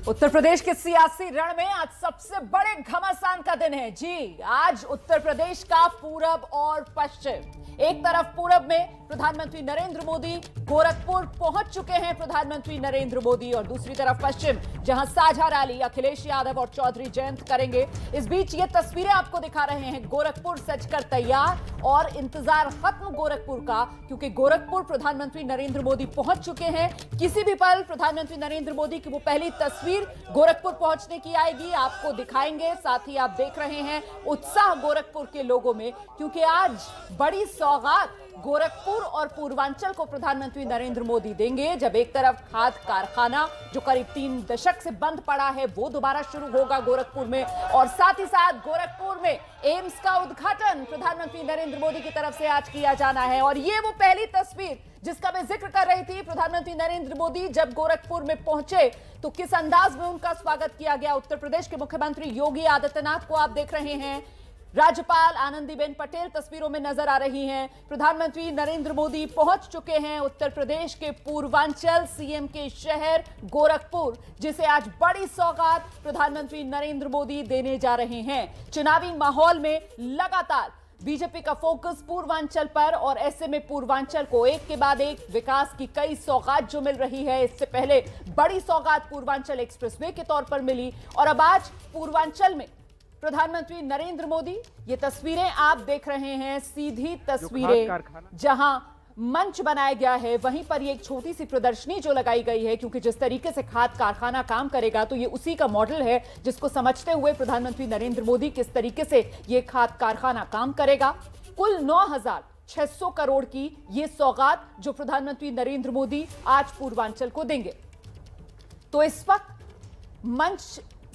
उत्तर प्रदेश के सियासी रण में आज सबसे बड़े घमासान का दिन है। जी, आज उत्तर प्रदेश का पूरब और पश्चिम, एक तरफ पूरब में प्रधानमंत्री नरेंद्र मोदी गोरखपुर पहुंच चुके हैं प्रधानमंत्री नरेंद्र मोदी, और दूसरी तरफ पश्चिम जहां साझा रैली अखिलेश यादव और चौधरी जयंत करेंगे। इस बीच ये तस्वीरें आपको दिखा रहे हैं गोरखपुर सजकर तैयार, और इंतजार खत्म गोरखपुर का, क्योंकि गोरखपुर प्रधानमंत्री नरेंद्र मोदी पहुंच चुके हैं। किसी भी पल प्रधानमंत्री नरेंद्र मोदी की वो पहली तस्वीर गोरखपुर पहुंचने की आएगी, आपको दिखाएंगे। साथ ही आप देख रहे हैं उत्साह गोरखपुर के लोगों में, क्योंकि आज बड़ी सौगात गोरखपुर और पूर्वांचल को प्रधानमंत्री नरेंद्र मोदी देंगे। जब एक तरफ खाद कारखाना जो करीब 3 दशक से बंद पड़ा है वो दोबारा शुरू होगा गोरखपुर में, और साथ ही साथ गोरखपुर में एम्स का उद्घाटन प्रधानमंत्री नरेंद्र मोदी की तरफ से आज किया जाना है। और ये वो पहली तस्वीर जिसका मैं जिक्र कर रही थी, प्रधानमंत्री नरेंद्र मोदी जब गोरखपुर में पहुंचे तो किस अंदाज में उनका स्वागत किया गया। उत्तर प्रदेश के मुख्यमंत्री योगी आदित्यनाथ को आप देख रहे हैं, राज्यपाल आनंदीबेन पटेल तस्वीरों में नजर आ रही हैं। प्रधानमंत्री नरेंद्र मोदी पहुंच चुके हैं उत्तर प्रदेश के पूर्वांचल सीएम के शहर गोरखपुर, जिसे आज बड़ी सौगात प्रधानमंत्री नरेंद्र मोदी देने जा रहे हैं। चुनावी माहौल में लगातार बीजेपी का फोकस पूर्वांचल पर, और ऐसे में पूर्वांचल को एक के बाद एक विकास की कई सौगात जो मिल रही है। इससे पहले बड़ी सौगात पूर्वांचल एक्सप्रेसवे के तौर पर मिली, और अब आज पूर्वांचल में प्रधानमंत्री नरेंद्र मोदी, ये तस्वीरें आप देख रहे हैं, सीधी तस्वीरें जहां मंच बनाया गया है, वहीं पर ये एक छोटी सी प्रदर्शनी जो लगाई गई है, क्योंकि जिस तरीके से खाद कारखाना काम करेगा तो ये उसी का मॉडल है जिसको समझते हुए प्रधानमंत्री नरेंद्र मोदी किस तरीके से ये खाद कारखाना काम करेगा। कुल 9,600 करोड़ की ये सौगात जो प्रधानमंत्री नरेंद्र मोदी आज पूर्वांचल को देंगे। तो इस वक्त मंच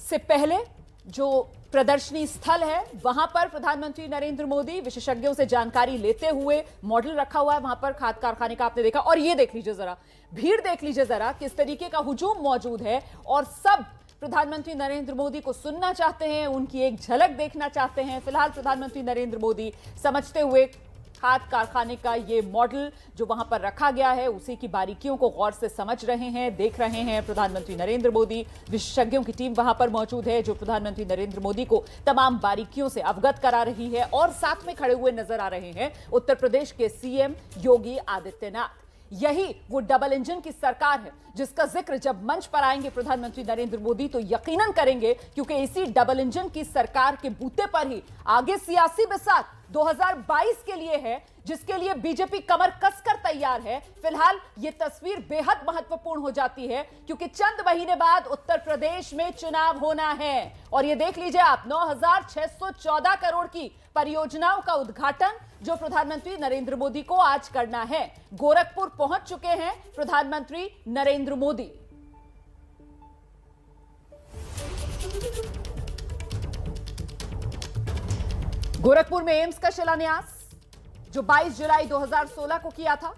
से पहले जो प्रदर्शनी स्थल है वहां पर प्रधानमंत्री नरेंद्र मोदी विशेषज्ञों से जानकारी लेते हुए मॉडल रखा हुआ है वहां पर खाद कारखाने का, आपने देखा। और ये देख लीजिए जरा, भीड़ देख लीजिए जरा, किस तरीके का हुजूम मौजूद है, और सब प्रधानमंत्री नरेंद्र मोदी को सुनना चाहते हैं, उनकी एक झलक देखना चाहते हैं। फिलहाल प्रधानमंत्री नरेंद्र मोदी समझते हुए खाद कारखाने का ये मॉडल जो वहां पर रखा गया है उसी की बारीकियों को गौर से समझ रहे हैं, देख रहे हैं। प्रधानमंत्री नरेंद्र मोदी, विशेषज्ञों की टीम वहां पर मौजूद है जो प्रधानमंत्री नरेंद्र मोदी को तमाम बारीकियों से अवगत करा रही है, और साथ में खड़े हुए नजर आ रहे हैं उत्तर प्रदेश के सीएम योगी आदित्यनाथ। यही वो डबल इंजन की सरकार है जिसका जिक्र जब मंच पर आएंगे प्रधानमंत्री नरेंद्र मोदी तो यकीनन करेंगे, क्योंकि इसी डबल इंजन की सरकार के बूते पर ही आगे सियासी बिसात 2022 के लिए है, जिसके लिए बीजेपी कमर कसकर तैयार है। फिलहाल ये तस्वीर बेहद महत्वपूर्ण हो जाती है, क्योंकि चंद महीने बाद उत्तर प्रदेश में चुनाव होना है। और ये देख लीजिए आप, 9,614 करोड़ की परियोजनाओं का उद्घाटन जो प्रधानमंत्री नरेंद्र मोदी को आज करना है। गोरखपुर पहुंच चुके हैं प्रधानमंत्री नरेंद्र मोदी। गोरखपुर में एम्स का शिलान्यास जो 22 जुलाई 2016 को किया था,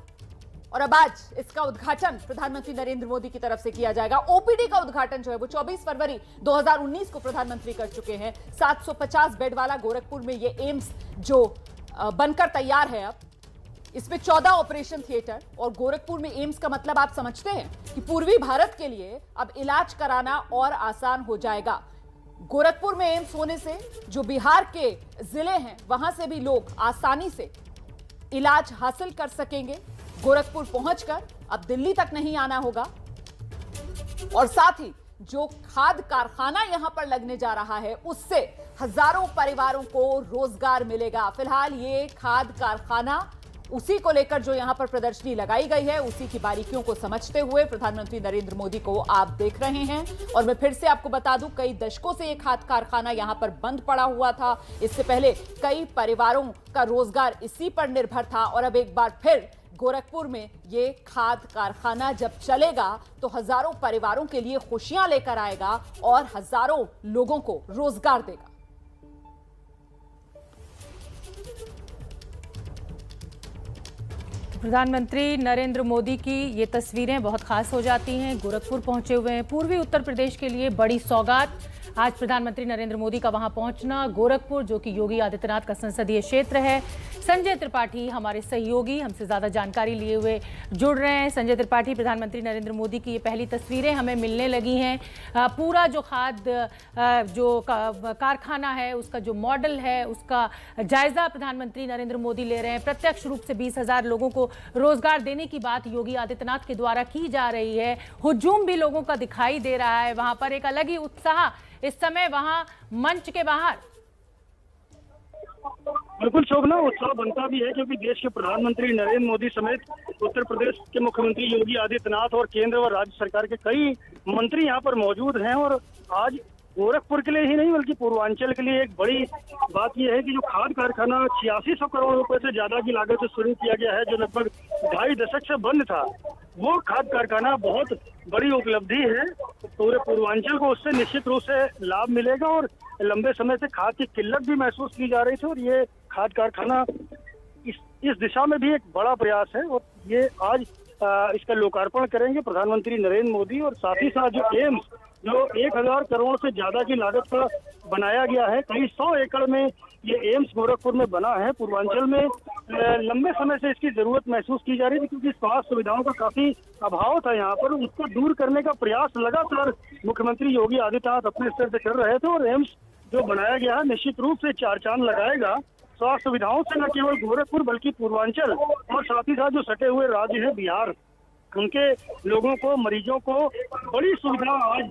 और अब आज इसका उद्घाटन प्रधानमंत्री नरेंद्र मोदी की तरफ से किया जाएगा। ओपीडी का उद्घाटन जो है वो 24 फरवरी 2019 को प्रधानमंत्री कर चुके हैं। 750 बेड वाला गोरखपुर में ये एम्स जो बनकर तैयार है, अब इसमें 14 ऑपरेशन थिएटर, और गोरखपुर में एम्स का मतलब आप समझते हैं कि पूर्वी भारत के लिए अब इलाज कराना और आसान हो जाएगा। गोरखपुर में एम्स होने से जो बिहार के जिले हैं वहां से भी लोग आसानी से इलाज हासिल कर सकेंगे। गोरखपुर पहुंचकर अब दिल्ली तक नहीं आना होगा, और साथ ही जो खाद कारखाना यहां पर लगने जा रहा है उससे हजारों परिवारों को रोजगार मिलेगा। फिलहाल ये खाद कारखाना, उसी को लेकर जो यहां पर प्रदर्शनी लगाई गई है, उसी की बारीकियों को समझते हुए प्रधानमंत्री नरेंद्र मोदी को आप देख रहे हैं। और मैं फिर से आपको बता दूं, कई दशकों से ये खाद कारखाना यहां पर बंद पड़ा हुआ था। इससे पहले कई परिवारों का रोजगार इसी पर निर्भर था, और अब एक बार फिर गोरखपुर में ये खाद कारखाना जब चलेगा तो हजारों परिवारों के लिए खुशियां लेकर आएगा और हजारों लोगों को रोजगार देगा। प्रधानमंत्री नरेंद्र मोदी की ये तस्वीरें बहुत खास हो जाती हैं। गोरखपुर पहुंचे हुए हैं, पूर्वी उत्तर प्रदेश के लिए बड़ी सौगात। आज प्रधानमंत्री नरेंद्र मोदी का वहां पहुंचना, गोरखपुर जो कि योगी आदित्यनाथ का संसदीय क्षेत्र है। संजय त्रिपाठी हमारे सहयोगी हमसे ज्यादा जानकारी लिए हुए जुड़ रहे हैं। संजय त्रिपाठी, प्रधानमंत्री नरेंद्र मोदी की ये पहली तस्वीरें हमें मिलने लगी हैं। पूरा जो खाद्य जो कारखाना है, उसका जो मॉडल है, उसका जायजा प्रधानमंत्री नरेंद्र मोदी ले रहे हैं। प्रत्यक्ष रूप से 20,000 लोगों को रोजगार देने की बात योगी आदित्यनाथ के द्वारा की जा रही है। हुजूम भी लोगों का दिखाई दे रहा है, वहां पर एक अलग ही उत्साह इस समय वहां मंच के बाहर। बिल्कुल शोभना, उत्साह बनता भी है क्योंकि देश के प्रधानमंत्री नरेंद्र मोदी समेत उत्तर प्रदेश के मुख्यमंत्री योगी आदित्यनाथ और केंद्र और राज्य सरकार के कई मंत्री यहाँ पर मौजूद हैं। और आज गोरखपुर के लिए ही नहीं बल्कि पूर्वांचल के लिए एक बड़ी बात यह है कि जो खाद्य कारखाना 8600 करोड़ रुपए से ज्यादा की लागत से शुरू किया गया है, जो लगभग 2.5 दशक से बंद था, वो खाद्य कारखाना बहुत बड़ी उपलब्धि है। पूरे पूर्वांचल को उससे निश्चित रूप से लाभ मिलेगा और लंबे समय से खाद्य की किल्लत भी महसूस की जा रही थी और ये खाद्य कारखाना इस दिशा में भी एक बड़ा प्रयास है। और ये आज इसका लोकार्पण करेंगे प्रधानमंत्री नरेंद्र मोदी। और साथ ही साथ जो एम्स, जो 1000 करोड़ से ज्यादा की लागत का बनाया गया है, कई 100 एकड़ में ये एम्स गोरखपुर में बना है। पूर्वांचल में लंबे समय से इसकी जरूरत महसूस की जा रही थी क्योंकि स्वास्थ्य सुविधाओं का काफी अभाव था यहाँ पर। उसको दूर करने का प्रयास लगातार मुख्यमंत्री योगी आदित्यनाथ अपने स्तर से कर रहे थे और एम्स जो बनाया गया है निश्चित रूप से 4 चांद लगाएगा स्वास्थ्य सुविधाओं से, न केवल गोरखपुर बल्कि पूर्वांचल और साथ ही साथ जो सटे हुए राज्य है बिहार, उनके लोगों को, मरीजों को बड़ी सुविधा आज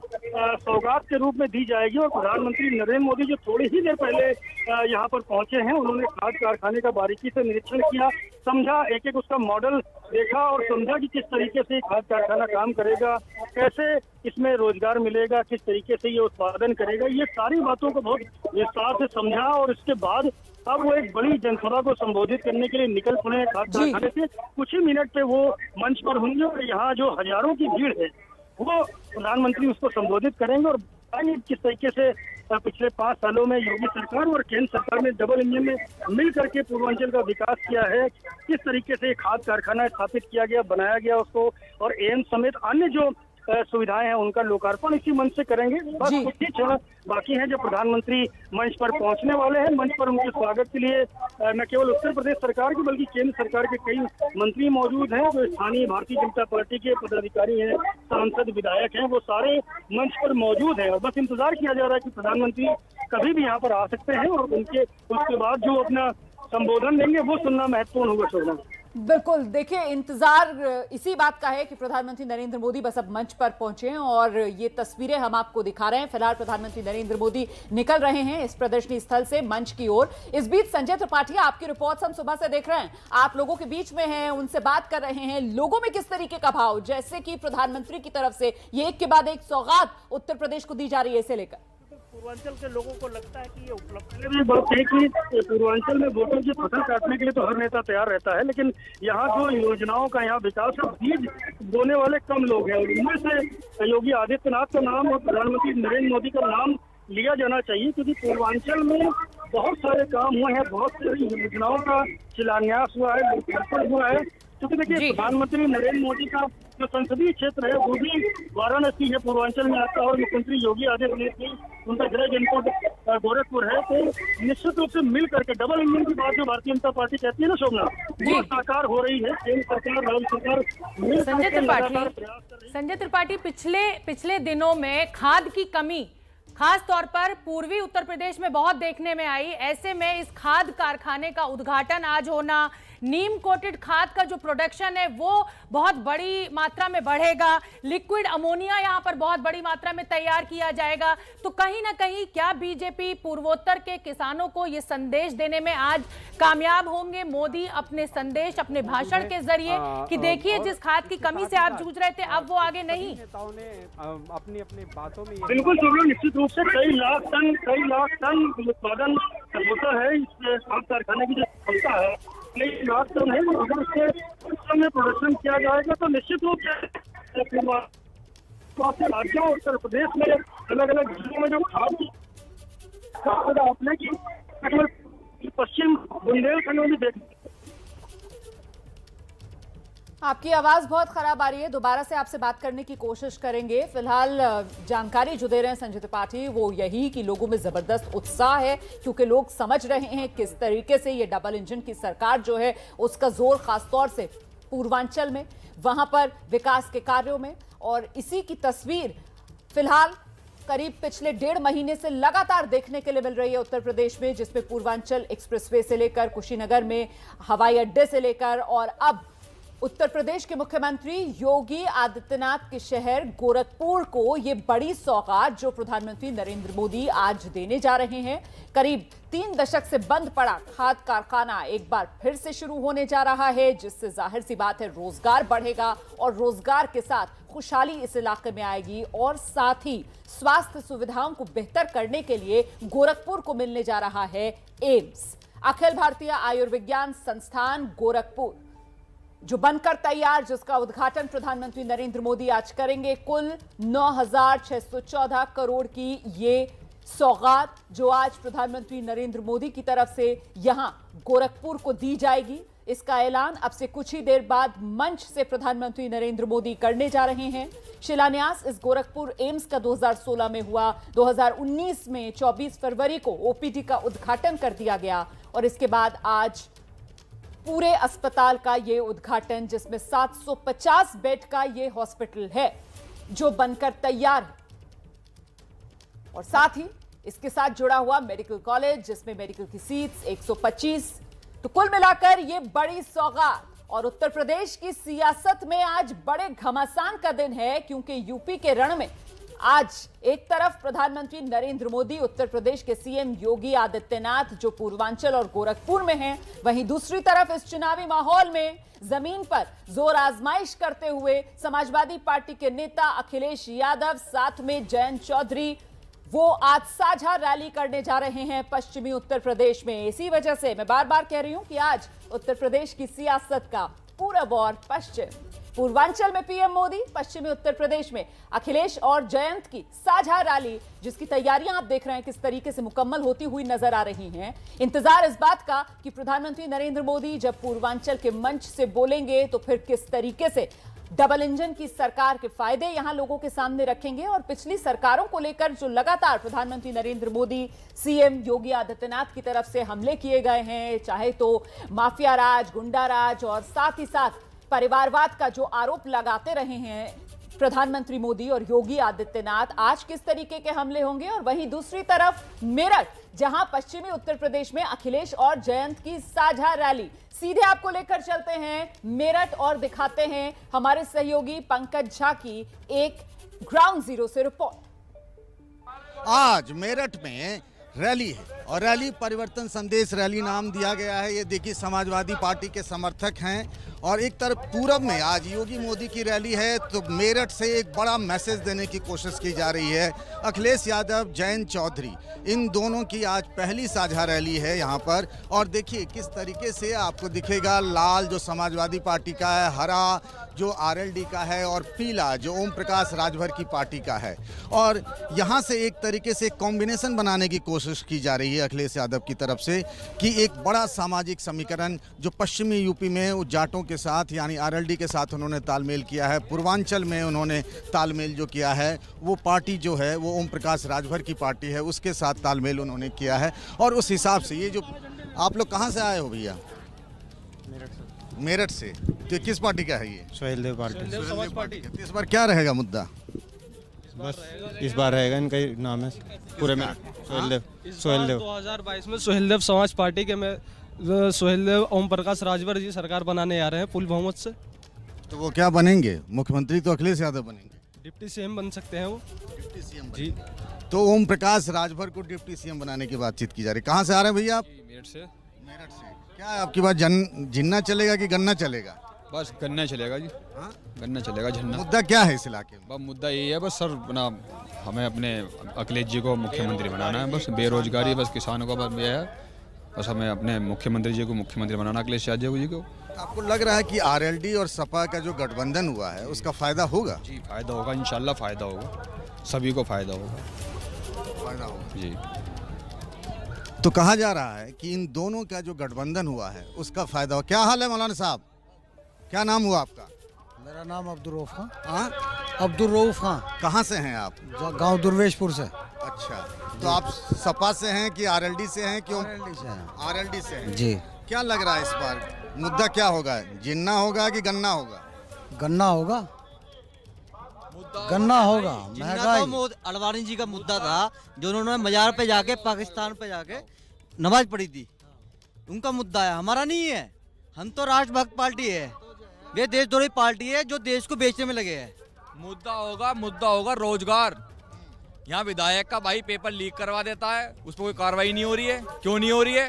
सौगात के रूप में दी जाएगी। और प्रधानमंत्री नरेंद्र मोदी जो थोड़ी ही देर पहले यहाँ पर पहुंचे हैं, उन्होंने खाद्य कारखाने का बारीकी से निरीक्षण किया, समझा, एक एक उसका मॉडल देखा और समझा कि किस तरीके से खाद्य कारखाना काम करेगा, कैसे इसमें रोजगार मिलेगा, किस तरीके से ये उत्पादन करेगा। ये सारी बातों को बहुत विस्तार से समझा और इसके बाद अब वो एक बड़ी जनसभा को संबोधित करने के लिए निकल पड़े खाद्य कारखाने से। कुछ ही मिनट पे वो मंच पर होंगे और यहाँ जो हजारों की भीड़ है वो प्रधानमंत्री उसको संबोधित करेंगे और बताएंगे किस तरीके से पिछले 5 सालों में योगी सरकार और केंद्र सरकार ने डबल इंजन में मिल करके पूर्वांचल का विकास किया है, किस तरीके से खाद्य कारखाना स्थापित किया गया, बनाया गया उसको, और एम्स समेत अन्य जो सुविधाएं हैं उनका लोकार्पण इसी मंच से करेंगे। बस कुछ ही क्षण बाकी है जो प्रधानमंत्री मंच पर पहुंचने वाले हैं। मंच पर उनके स्वागत के लिए न केवल उत्तर प्रदेश सरकार के बल्कि केंद्र सरकार के कई मंत्री मौजूद हैं, जो स्थानीय भारतीय जनता पार्टी के पदाधिकारी हैं, सांसद, विधायक हैं, वो सारे मंच पर मौजूद हैं। और बस इंतजार किया जा रहा है कि प्रधानमंत्री कभी भी यहाँ पर आ सकते हैं और उसके बाद जो अपना संबोधन देंगे वो सुनना महत्वपूर्ण होगा। शोभना, बिल्कुल, देखिए इंतजार इसी बात का है कि प्रधानमंत्री नरेंद्र मोदी बस अब मंच पर पहुंचे हैं और ये तस्वीरें हम आपको दिखा रहे हैं। फिलहाल प्रधानमंत्री नरेंद्र मोदी निकल रहे हैं इस प्रदर्शनी स्थल से मंच की ओर। इस बीच संजय त्रिपाठी, आपकी रिपोर्ट्स हम सुबह से देख रहे हैं, आप लोगों के बीच में हैं, उनसे बात कर रहे हैं। लोगों में किस तरीके का भाव, जैसे कि प्रधानमंत्री की तरफ से ये एक के बाद एक सौगात उत्तर प्रदेश को दी जा रही है, इसे लेकर पूर्वांचल के लोगों को लगता है कि ये उपलब्धि भी बात है कि पूर्वांचल में वोटों की फसल काटने के लिए तो हर नेता तैयार रहता है, लेकिन यहाँ जो योजनाओं का यहाँ विकास का बीज बोने वाले कम लोग हैं। उनमें से योगी आदित्यनाथ का नाम और प्रधानमंत्री नरेंद्र मोदी का नाम लिया जाना चाहिए क्योंकि पूर्वांचल में बहुत सारे काम हुए हैं, बहुत सारी योजनाओं का शिलान्यास हुआ है, लोकार्पण हुआ है। क्योंकि देखिए प्रधानमंत्री नरेंद्र मोदी का जो संसदीय क्षेत्र है वो भी वाराणसी है, पूर्वांचल में आता है, और मुख्यमंत्री योगी आदित्यनाथ की उनका गृह जनपद गोरखपुर है। तो निश्चित रूप से मिल करके डबल इंजन की बात जो भारतीय जनता पार्टी कहती है ना शोभना, वो साकार हो रही है। केंद्र सरकार, राज्य सरकार संजय त्रिपाठी, पिछले दिनों में खाद की कमी खास तौर पर पूर्वी उत्तर प्रदेश में बहुत देखने में आई। ऐसे में इस खाद कारखाने का उद्घाटन आज होना, नीम कोटेड खाद का जो प्रोडक्शन है वो बहुत बड़ी मात्रा में बढ़ेगा, लिक्विड अमोनिया यहाँ पर बहुत बड़ी मात्रा में तैयार किया जाएगा। तो कहीं ना कहीं क्या बीजेपी पूर्वोत्तर के किसानों को ये संदेश देने में आज कामयाब होंगे मोदी अपने संदेश, अपने भाषण के जरिए कि देखिए जिस खाद की कमी से आप जूझ रहे थे अब वो आगे नहीं। नेताओं ने अपनी अपनी बातों में बिल्कुल निश्चित रूप से कई लाख टन उत्पादन होता है इस खाद कारखाने की जो क्षमता है, कई लाख टन है। अगर उससे उस समय प्रोडक्शन किया जाएगा तो निश्चित रूप से राज्यों उत्तर प्रदेश में अलग अलग जिलों में जो खाद की आपने की पश्चिम बुंदेलखंड में भी देख आपकी आवाज बहुत खराब आ रही है, दोबारा से आपसे बात करने की कोशिश करेंगे। फिलहाल जानकारी जो दे रहे हैं संजय त्रिपाठी वो यही कि लोगों में जबरदस्त उत्साह है, क्योंकि लोग समझ रहे हैं किस तरीके से ये डबल इंजन की सरकार जो है उसका जोर खासतौर से पूर्वांचल में, वहां पर विकास के कार्यों में, और इसी की तस्वीर फिलहाल करीब पिछले 1.5 महीने से लगातार देखने के लिए मिल रही है उत्तर प्रदेश में, जिसमें पूर्वांचल एक्सप्रेसवे से लेकर कुशीनगर में हवाई अड्डे से लेकर, और अब उत्तर प्रदेश के मुख्यमंत्री योगी आदित्यनाथ के शहर गोरखपुर को ये बड़ी सौगात जो प्रधानमंत्री नरेंद्र मोदी आज देने जा रहे हैं। करीब 3 दशक से बंद पड़ा खाद कारखाना एक बार फिर से शुरू होने जा रहा है, जिससे जाहिर सी बात है रोजगार बढ़ेगा, और रोजगार के साथ खुशहाली इस इलाके में आएगी, और साथ ही स्वास्थ्य सुविधाओं को बेहतर करने के लिए गोरखपुर को मिलने जा रहा है एम्स। अखिल भारतीय आयुर्विज्ञान संस्थान गोरखपुर जो बनकर तैयार, जिसका उद्घाटन प्रधानमंत्री नरेंद्र मोदी आज करेंगे। कुल 9,614 करोड़ की ये सौगात जो आज प्रधानमंत्री नरेंद्र मोदी की तरफ से यहां गोरखपुर को दी जाएगी, इसका ऐलान अब से कुछ ही देर बाद मंच से प्रधानमंत्री नरेंद्र मोदी करने जा रहे हैं। शिलान्यास इस गोरखपुर एम्स का 2016 में हुआ। 2019 में 24 फरवरी को ओपीडी का उद्घाटन कर दिया गया, और इसके बाद आज पूरे अस्पताल का ये उद्घाटन, जिसमें 750 बेड का ये हॉस्पिटल है जो बनकर तैयार है, और साथ ही इसके साथ जुड़ा हुआ मेडिकल कॉलेज जिसमें मेडिकल की सीट्स 125। तो कुल मिलाकर ये बड़ी सौगात, और उत्तर प्रदेश की सियासत में आज बड़े घमासान का दिन है, क्योंकि यूपी के रण में आज एक तरफ प्रधानमंत्री नरेंद्र मोदी, उत्तर प्रदेश के सीएम योगी आदित्यनाथ जो पूर्वांचल और गोरखपुर में हैं, वहीं दूसरी तरफ इस चुनावी माहौल में जमीन पर जोर आजमाइश करते हुए समाजवादी पार्टी के नेता अखिलेश यादव, साथ में जयंत चौधरी, वो आज साझा रैली करने जा रहे हैं पश्चिमी उत्तर प्रदेश में। इसी वजह से मैं बार बार कह रही हूं कि आज उत्तर प्रदेश की सियासत का पूरब और पश्चिम, पूर्वांचल में पीएम मोदी, पश्चिमी उत्तर प्रदेश में अखिलेश और जयंत की साझा रैली, जिसकी तैयारियां आप देख रहे हैं किस तरीके से मुकम्मल होती हुई नजर आ रही हैं। इंतजार इस बात का कि प्रधानमंत्री नरेंद्र मोदी जब पूर्वांचल के मंच से बोलेंगे तो फिर किस तरीके से डबल इंजन की सरकार के फायदे यहां लोगों के सामने रखेंगे, और पिछली सरकारों को लेकर जो लगातार प्रधानमंत्री नरेंद्र मोदी, सीएम योगी आदित्यनाथ की तरफ से हमले किए गए हैं, चाहे तो माफिया राज, गुंडा राज, और साथ ही साथ परिवारवाद का जो आरोप लगाते रहे हैं प्रधानमंत्री मोदी और योगी आदित्यनाथ, आज किस तरीके के हमले होंगे। और वहीं दूसरी तरफ मेरठ, जहां पश्चिमी उत्तर प्रदेश में अखिलेश और जयंत की साझा रैली, सीधे आपको लेकर चलते हैं मेरठ और दिखाते हैं हमारे सहयोगी पंकज झा की एक ग्राउंड जीरो से रिपोर्ट। आज मेरठ में रैली है, और रैली परिवर्तन संदेश रैली नाम दिया गया है। ये देखिए समाजवादी पार्टी के समर्थक हैं, और एक तरफ पूरब में आज योगी मोदी की रैली है, तो मेरठ से एक बड़ा मैसेज देने की कोशिश की जा रही है। अखिलेश यादव, जयंत चौधरी, इन दोनों की आज पहली साझा रैली है यहाँ पर, और देखिए किस तरीके से आपको दिखेगा, लाल जो समाजवादी पार्टी का है, हरा जो आरएलडी का है, और पीला जो ओम प्रकाश राजभर की पार्टी का है। और यहाँ से एक तरीके से कॉम्बिनेशन बनाने की कोशिश की जा रही है अखिलेश यादव की तरफ से, कि एक बड़ा सामाजिक समीकरण जो पश्चिमी यूपी में जाटों के साथ यानी आरएलडी के साथ उन्होंने तालमेल किया है, पूर्वांचल में उन्होंने तालमेल जो किया है, वो पार्टी जो है वो ओम प्रकाश राजभर की पार्टी है, उसके साथ तालमेल उन्होंने किया है। और उस हिसाब से ये जो आप लोग कहाँ से आए हो भैया? मेरठ से। तो किस पार्टी का है ये? सोहेलदेव पार्टी। इस बार क्या रहेगा मुद्दा? बस इस बार रहेगा, इनका ही नाम है पूरे में सोहेलदेव। 2022 में सोहेलदेव समाज पार्टी के में सोहेलदेव ओम प्रकाश राजभर जी सरकार बनाने आ रहे हैं पूर्ण बहुमत से। तो वो क्या बनेंगे? मुख्यमंत्री तो अखिलेश यादव बनेंगे, डिप्टी सीएम बन सकते हैं वो। डिप्टी सीएम जी। तो ओम प्रकाश राजभर को डिप्टी सीएम बनाने की बातचीत की जा रही है। कहाँ से आ रहे हैं भैया आप? मेरठ से। मेरठ से। क्या है आपकी बात, जिन्ना चलेगा कि गन्ना चलेगा? बस गन्ना चलेगा जी। हाँ? गन्ना चलेगा, झन्ना। मुद्दा क्या है इस इलाके में? बस मुद्दा यही है, बस सर ना हमें अपने अखिलेश जी को मुख्यमंत्री बनाना है। बस बेरोजगारी, बस किसानों का बस ये है, बस हमें अपने मुख्यमंत्री जी को मुख्यमंत्री बनाना, अखिलेश यादव जी को। आपको लग रहा है कि आरएलडी और सपा का जो गठबंधन हुआ है उसका फायदा होगा? जी फायदा होगा, इंशाल्लाह फायदा होगा, सभी को फायदा होगा। फायदा होगा जी। तो कहा जा रहा है कि इन दोनों का जो गठबंधन हुआ है उसका फायदा हो। क्या हाल है मौलाना साहब, क्या नाम हुआ आपका? मेरा नाम अब्दुल रऊफ खान। हाँ, अब्दुल रऊफ खान, कहाँ से हैं आप? गांव दुर्वेशपुर से। अच्छा, तो आप सपा से हैं कि आरएलडी से हैं? क्यों आरएलडी से हैं। आरएलडी से हैं? जी। क्या लग रहा है इस बार मुद्दा क्या होगा? जिन्ना होगा कि गन्ना होगा? गन्ना होगा, गन्ना होगा। महंगाई, अडवाणी जी का मुद्दा था जो उन्होंने मजार पे जाके पाकिस्तान पे जाके नमाज पढ़ी थी, उनका मुद्दा है, हमारा नहीं है। हम तो राष्ट्रभक्त पार्टी है, ये देशद्रोही पार्टी है जो देश को बेचने में लगे है। मुद्दा होगा रोजगार। यहाँ विधायक का भाई पेपर लीक करवा देता है, उस पर कोई कार्रवाई नहीं हो रही है। क्यों नहीं हो रही है?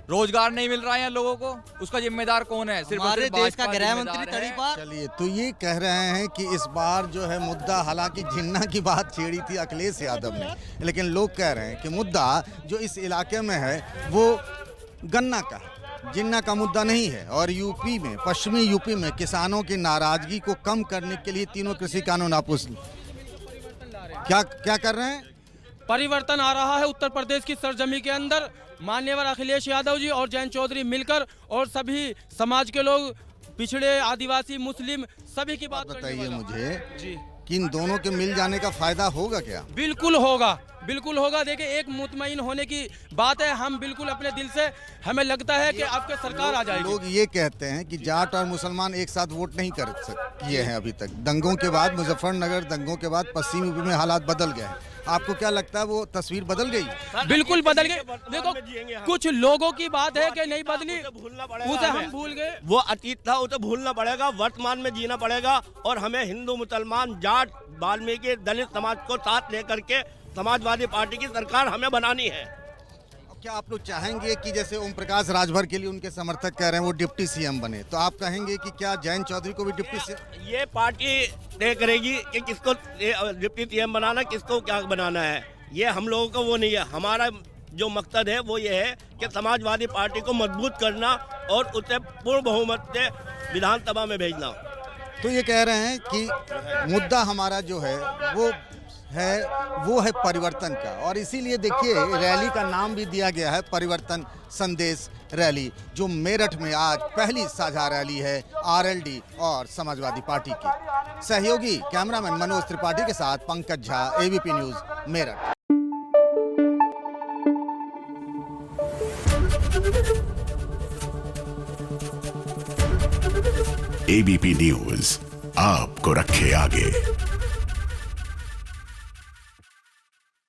रोजगार नहीं मिल रहा है यहाँ लोगों को, उसका जिम्मेदार कौन है? सिर्फ हमारे देश का गृह मंत्री जिम्मेदार तड़ी है। पार। चलिए, तो ये कह रहे हैं कि इस बार जो है मुद्दा, हालांकि जिन्ना की बात छेड़ी थी अखिलेश यादव ने, लेकिन लोग कह रहे हैं कि मुद्दा जो इस इलाके में है वो गन्ना का है, जिन्ना का मुद्दा नहीं है। और यूपी में, पश्चिमी यूपी में किसानों की नाराजगी को कम करने के लिए तीनों कृषि कानून आपस क्या क्या कर रहे हैं? परिवर्तन आ रहा है उत्तर प्रदेश की सरजमी के अंदर। मान्यवर अखिलेश यादव जी और जयंत चौधरी मिलकर और सभी समाज के लोग, पिछड़े, आदिवासी, मुस्लिम, सभी की बात बताइए मुझे जी, कि इन दोनों के मिल जाने का फायदा होगा क्या? बिल्कुल होगा, बिल्कुल होगा। देखिए, एक मुतमईन होने की बात है, हम बिल्कुल अपने दिल से, हमें लगता है कि आपके सरकार आ जाएगी। लोग ये कहते हैं कि जाट और मुसलमान एक साथ वोट नहीं कर किए हैं अभी तक। दंगों के बाद, मुजफ्फरनगर दंगों के बाद पश्चिमी यूपी में हालात बदल गए हैं। आपको क्या लगता है वो तस्वीर बदल गई? बिल्कुल बदल गई। देखो, कुछ लोगों की बात है कि नहीं बदली, उसे हम भूल गए। वो अतीत था, उसे भूलना पड़ेगा, वर्तमान में जीना पड़ेगा। और हमें हिंदू, मुसलमान, जाट, वाल्मीकि, दलित समाज को साथ लेकर के समाजवादी पार्टी की सरकार हमें बनानी है। क्या आप लोग चाहेंगे कि जैसे ओम प्रकाश राजभर के लिए उनके समर्थक कह रहे हैं वो डिप्टी सीएम बने, तो आप कहेंगे कि क्या जयंत चौधरी को भी डिप्टी सीएम? ये पार्टी तय करेगी कि किसको डिप्टी सीएम बनाना, किसको क्या बनाना है। ये हम लोगों का वो नहीं है। हमारा जो मकसद है वो ये है कि समाजवादी पार्टी को मजबूत करना और उसे पूर्ण बहुमत से विधानसभा में भेजना। तो ये कह रहे हैं कि मुद्दा हमारा जो है वो है परिवर्तन का, और इसीलिए देखिए रैली का नाम भी दिया गया है परिवर्तन संदेश रैली, जो मेरठ में आज पहली साझा रैली है आरएलडी और समाजवादी पार्टी की। सहयोगी कैमरामैन मनोज त्रिपाठी के साथ Pankaj Jha, ABP news, Meerut. ABP news आपको रखे आगे।